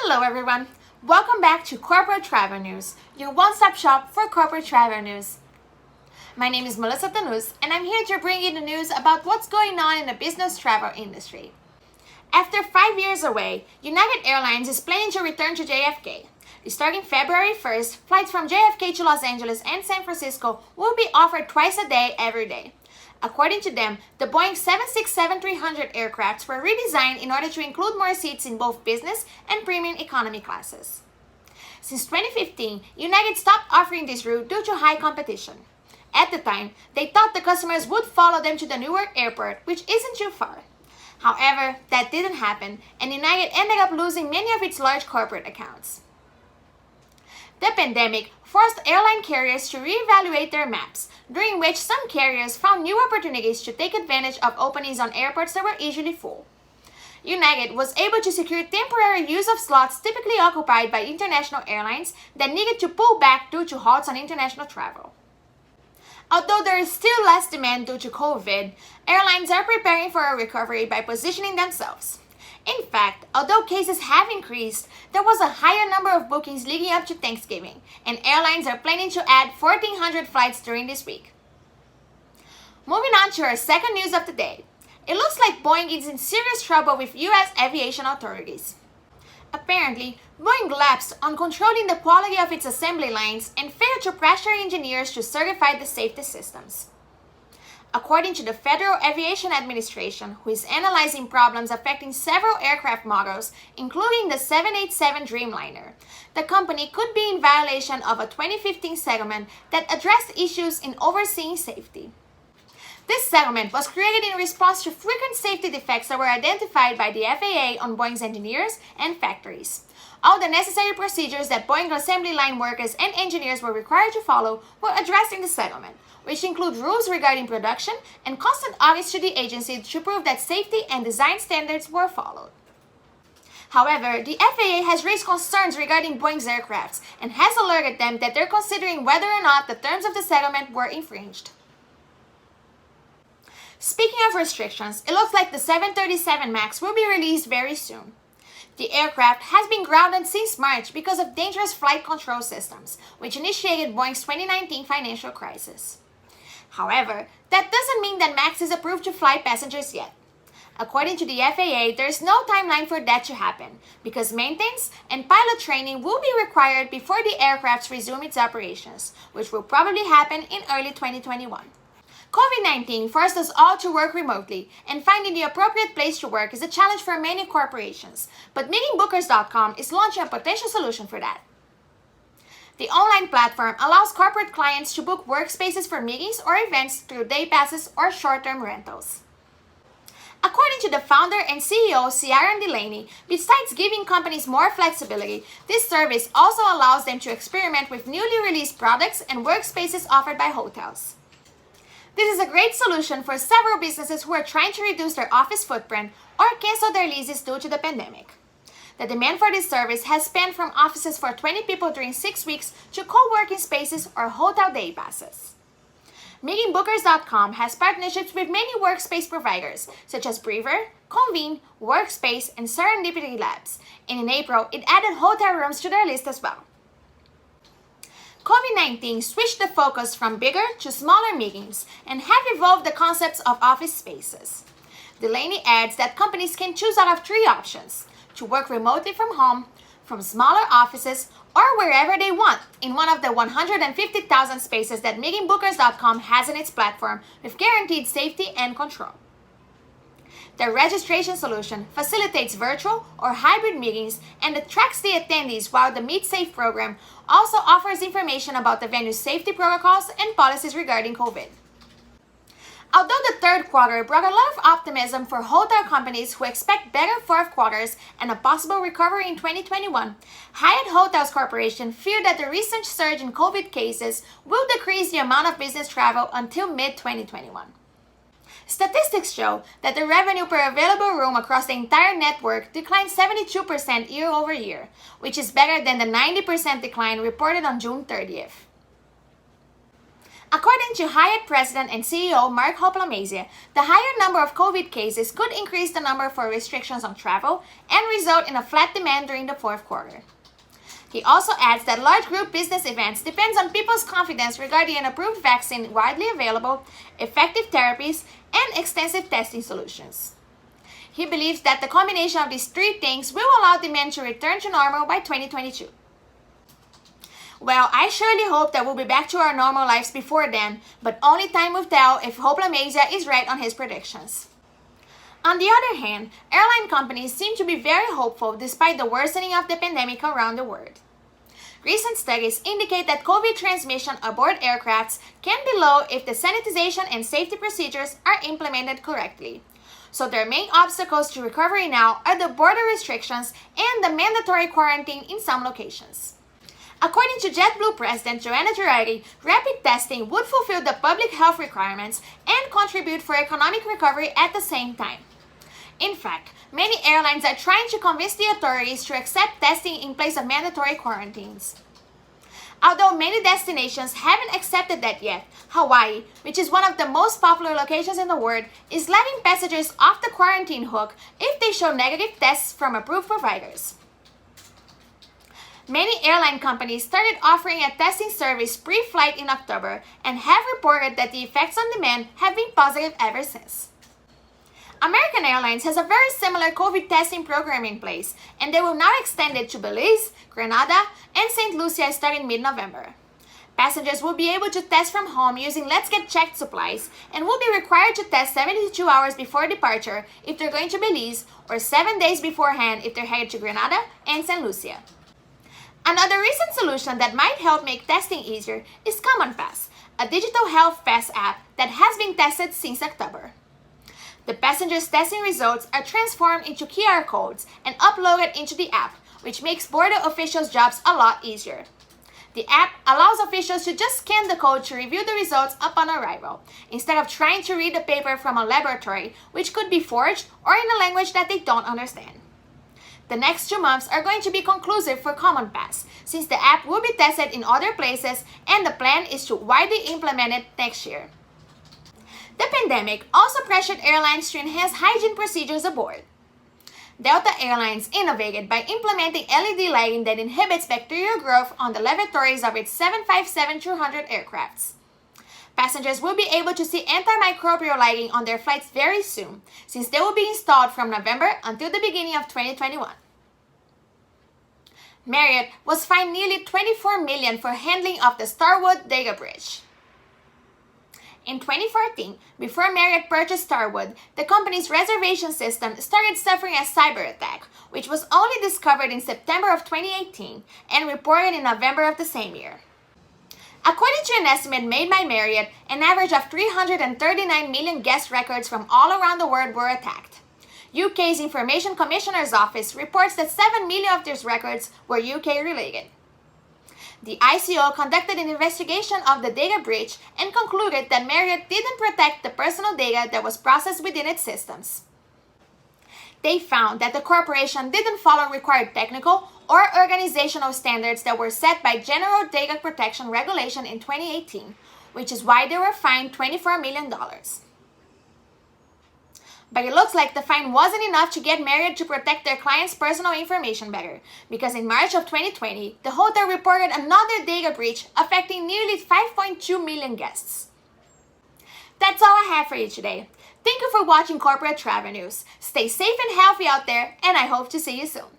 Hello everyone! Welcome back to Corporate Travel News, your one-stop shop for corporate travel news. My name is Melissa Tanus and I'm here to bring you the news about what's going on in the business travel industry. After 5 years away, United Airlines is planning to return to JFK. Starting February 1st, flights from JFK to Los Angeles and San Francisco will be offered twice a day every day. According to them, the Boeing 767-300 aircrafts were redesigned in order to include more seats in both business and premium economy classes. Since 2015, United stopped offering this route due to high competition. At the time, they thought the customers would follow them to the Newark airport, which isn't too far. However, that didn't happen, and United ended up losing many of its large corporate accounts. The pandemic forced airline carriers to reevaluate their maps, during which some carriers found new opportunities to take advantage of openings on airports that were usually full. United was able to secure temporary use of slots typically occupied by international airlines that needed to pull back due to halts on international travel. Although there is still less demand due to COVID, airlines are preparing for a recovery by positioning themselves. In fact, although cases have increased, there was a higher number of bookings leading up to Thanksgiving, and airlines are planning to add 1,400 flights during this week. Moving on to our second news of the day. It looks like Boeing is in serious trouble with U.S. aviation authorities. Apparently, Boeing lapsed on controlling the quality of its assembly lines and failed to pressure engineers to certify the safety systems. According to the Federal Aviation Administration, who is analyzing problems affecting several aircraft models, including the 787 Dreamliner, the company could be in violation of a 2015 settlement that addressed issues in overseeing safety. This settlement was created in response to frequent safety defects that were identified by the FAA on Boeing's engineers and factories. All the necessary procedures that Boeing assembly line workers and engineers were required to follow were addressed in the settlement, which include rules regarding production and constant audits to the agency to prove that safety and design standards were followed. However, the FAA has raised concerns regarding Boeing's aircrafts and has alerted them that they're considering whether or not the terms of the settlement were infringed. Speaking of restrictions, it looks like the 737 MAX will be released very soon. The aircraft has been grounded since March because of dangerous flight control systems, which initiated Boeing's 2019 financial crisis. However, that doesn't mean that MAX is approved to fly passengers yet. According to the FAA, there is no timeline for that to happen because maintenance and pilot training will be required before the aircraft resume its operations, which will probably happen in early 2021. COVID-19 forced us all to work remotely, and finding the appropriate place to work is a challenge for many corporations, but meetingbookers.com is launching a potential solution for that. The online platform allows corporate clients to book workspaces for meetings or events through day passes or short-term rentals. According to the founder and CEO, Ciaran Delaney, besides giving companies more flexibility, this service also allows them to experiment with newly released products and workspaces offered by hotels. This is a great solution for several businesses who are trying to reduce their office footprint or cancel their leases due to the pandemic. The demand for this service has spanned from offices for 20 people during 6 weeks to co-working spaces or hotel day passes. Meetingbookers.com has partnerships with many workspace providers such as Breather, Convene, Workspace, and Serendipity Labs, and in April, it added hotel rooms to their list as well. COVID-19 switched the focus from bigger to smaller meetings and have evolved the concepts of office spaces. Delaney adds that companies can choose out of 3 options: to work remotely from home, from smaller offices, or wherever they want in one of the 150,000 spaces that meetingbookers.com has in its platform with guaranteed safety and control. The registration solution facilitates virtual or hybrid meetings and tracks the attendees, while the Meet Safe program also offers information about the venue's safety protocols and policies regarding COVID. Although the third quarter brought a lot of optimism for hotel companies who expect better fourth quarters and a possible recovery in 2021, Hyatt Hotels Corporation feared that the recent surge in COVID cases will decrease the amount of business travel until mid-2021. Statistics show that the revenue per available room across the entire network declined 72% year over year, which is better than the 90% decline reported on June 30th. According to Hyatt President and CEO Mark Hoplamazian, the higher number of COVID cases could increase the number for restrictions on travel and result in a flat demand during the fourth quarter. He also adds that large group business events depends on people's confidence regarding an approved vaccine widely available, effective therapies, and extensive testing solutions. He believes that the combination of these three things will allow demand to return to normal by 2022. Well, I surely hope that we'll be back to our normal lives before then, but only time will tell if Hoplamazian is right on his predictions. On the other hand, airline companies seem to be very hopeful despite the worsening of the pandemic around the world. Recent studies indicate that COVID transmission aboard aircrafts can be low if the sanitization and safety procedures are implemented correctly. So their main obstacles to recovery now are the border restrictions and the mandatory quarantine in some locations. According to JetBlue President Joanna Girardi, rapid testing would fulfill the public health requirements and contribute for economic recovery at the same time. In fact, many airlines are trying to convince the authorities to accept testing in place of mandatory quarantines. Although many destinations haven't accepted that yet, Hawaii, which is one of the most popular locations in the world, is letting passengers off the quarantine hook if they show negative tests from approved providers. Many airline companies started offering a testing service pre-flight in October and have reported that the effects on demand have been positive ever since. American Airlines has a very similar COVID testing program in place, and they will now extend it to Belize, Grenada, and St. Lucia starting mid-November. Passengers will be able to test from home using Let's Get Checked supplies and will be required to test 72 hours before departure if they're going to Belize or 7 days beforehand if they're headed to Grenada and St. Lucia. Another recent solution that might help make testing easier is CommonPass, a digital health pass app that has been tested since October. The passengers' testing results are transformed into QR codes and uploaded into the app, which makes border officials' jobs a lot easier. The app allows officials to just scan the code to review the results upon arrival, instead of trying to read the paper from a laboratory, which could be forged or in a language that they don't understand. The next 2 months are going to be conclusive for CommonPass, since the app will be tested in other places and the plan is to widely implement it next year. The pandemic also pressured airlines to enhance hygiene procedures aboard. Delta Airlines innovated by implementing LED lighting that inhibits bacterial growth on the lavatories of its 757-200 aircrafts. Passengers will be able to see antimicrobial lighting on their flights very soon, since they will be installed from November until the beginning of 2021. Marriott was fined nearly $24 million for handling of the Starwood Dega Bridge. In 2014, before Marriott purchased Starwood, the company's reservation system started suffering a cyber attack, which was only discovered in September of 2018 and reported in November of the same year. According to an estimate made by Marriott, an average of 339 million guest records from all around the world were attacked. UK's Information Commissioner's Office reports that 7 million of these records were UK related. The ICO conducted an investigation of the data breach and concluded that Marriott didn't protect the personal data that was processed within its systems. They found that the corporation didn't follow required technical or organizational standards that were set by General Data Protection Regulation in 2018, which is why they were fined $24 million. But it looks like the fine wasn't enough to get Marriott to protect their clients' personal information better, because in March of 2020, the hotel reported another data breach affecting nearly 5.2 million guests. That's all I have for you today. Thank you for watching Corporate Travel News. Stay safe and healthy out there, and I hope to see you soon.